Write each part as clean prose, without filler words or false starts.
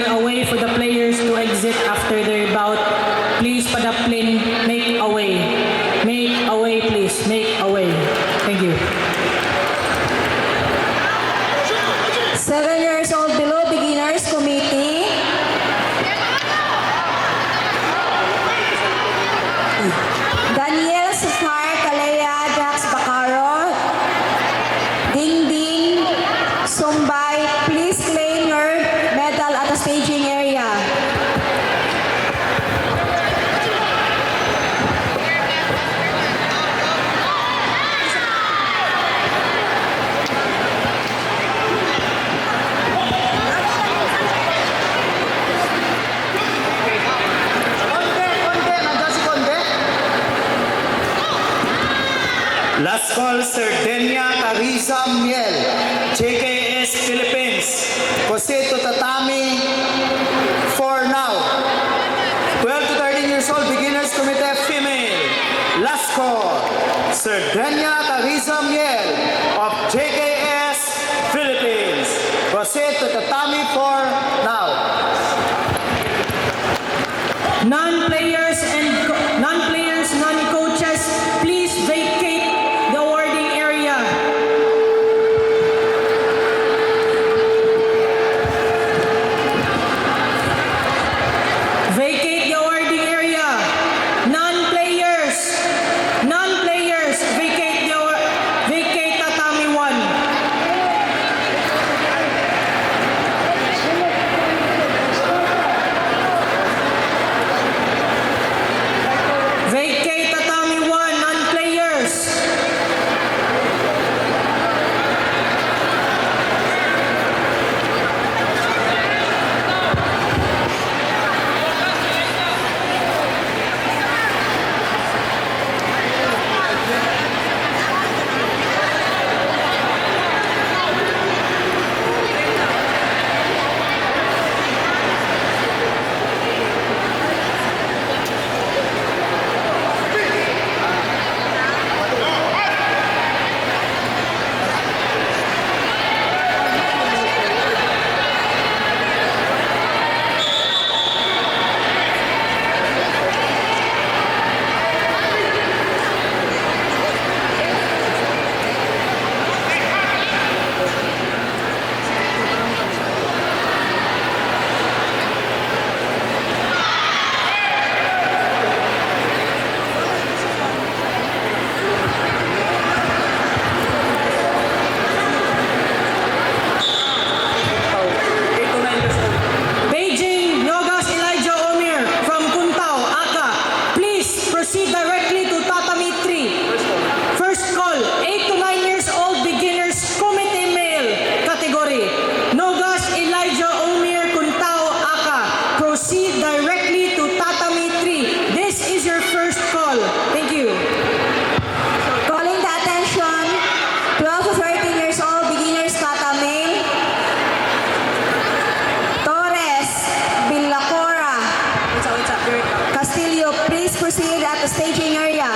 a way for the players to exit after their bout. Please, Padaplin, make a way. Make a way, please. Make a way. Thank you. 7 years old below, beginners committee. Daniel Safar Calea, Dax Bacaro, Ding Ding Sumbay, please claim your medal at the staging area. Last call, Sardenia Carriza Miel, JKS Philippines. Proceed to tatami for now. 12 to 13 years old, beginners committee female. Last call, Sardenia Carriza Miel of JKS Philippines. Proceed to tatami for now. Non-players, non-coaches, please vacate the awarding area. Vacate the awarding area. Non-players, vacate tatami 1. Vacate tatami 1, non-players. Beijing, Nogas Elijah Omir from Kuntao, Aka. Please proceed directly to tatami 3. First call, 8 to 9 years old beginners committee male category. Nogas Elijah Omir, Kuntao, Aka. Proceed directly to tatami 3. This is your first call. Thank you. Calling the attention, 12 to 13 years old, beginners kata male. Torres, Villacora, Castillo, please proceed at the staging area.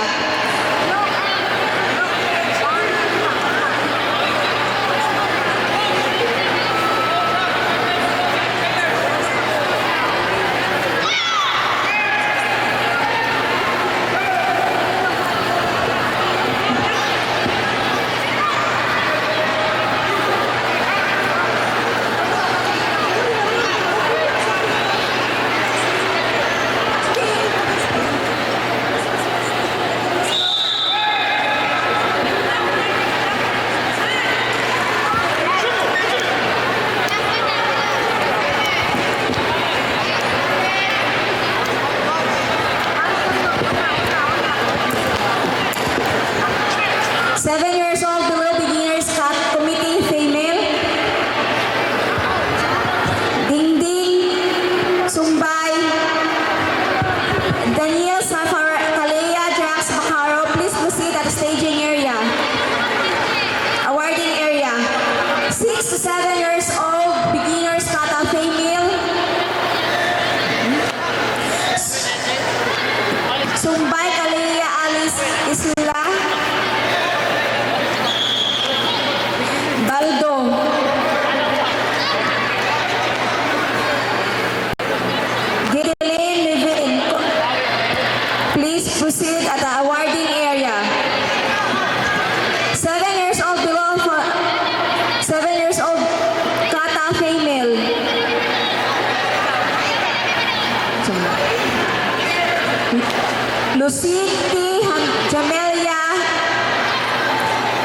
Lucity Jamelia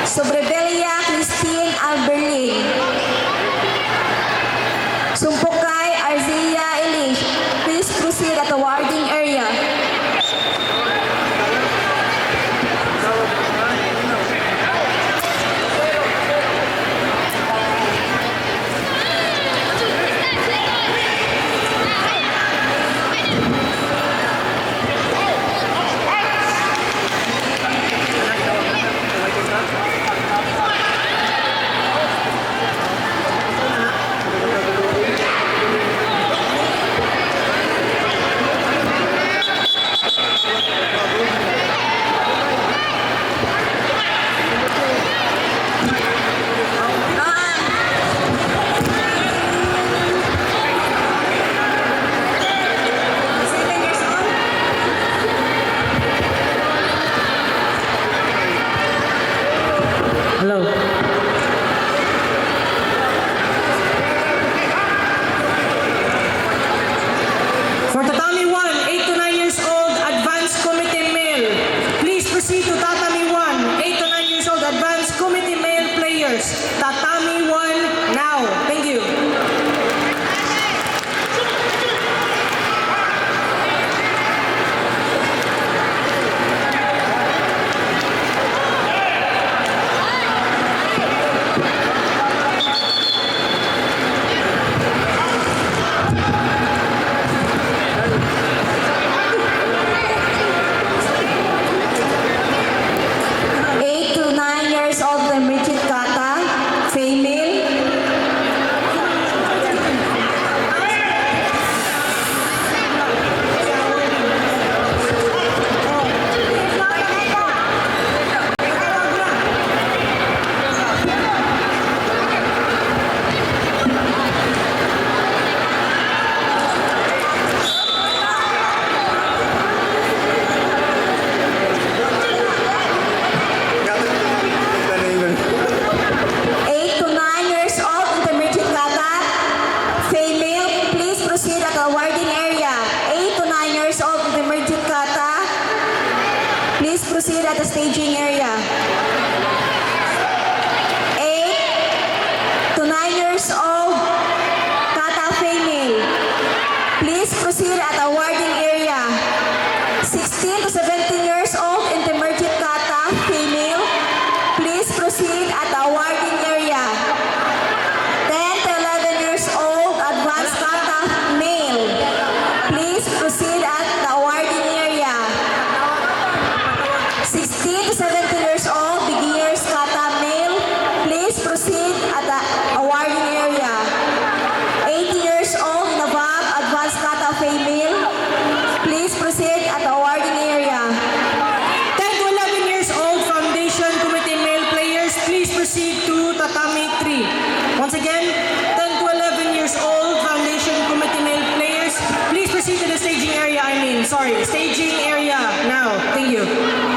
Sobrebelia Christine Alberlin. Sumpukay Arzia Elish. Please proceed at the warding area. Hello. For Tatami 1, 8 to 9 years old, advanced committee male. Please proceed to Tatami 1, 8 to 9 years old, advanced committee male players. Tatami 1 now. Thank you. Proceed at the staging area. 8 to 9 years old, Kata female. Please proceed at the warding area. 16 to 17 years old, intermediate Kata female. Please proceed at the warding area. 10 to 11 years old, advanced Kata male. Please proceed at the warding area. 16 to 17 years old, beginners kata male, please proceed at the awarding area. 18 years old and above, advanced kata female, please proceed at the awarding area. 10 to 11 years old, foundation committee male players, please proceed to Tatami 3. Once again, 10 to 11 years old, foundation committee male players, please proceed to the staging area. Staging area now. Thank you.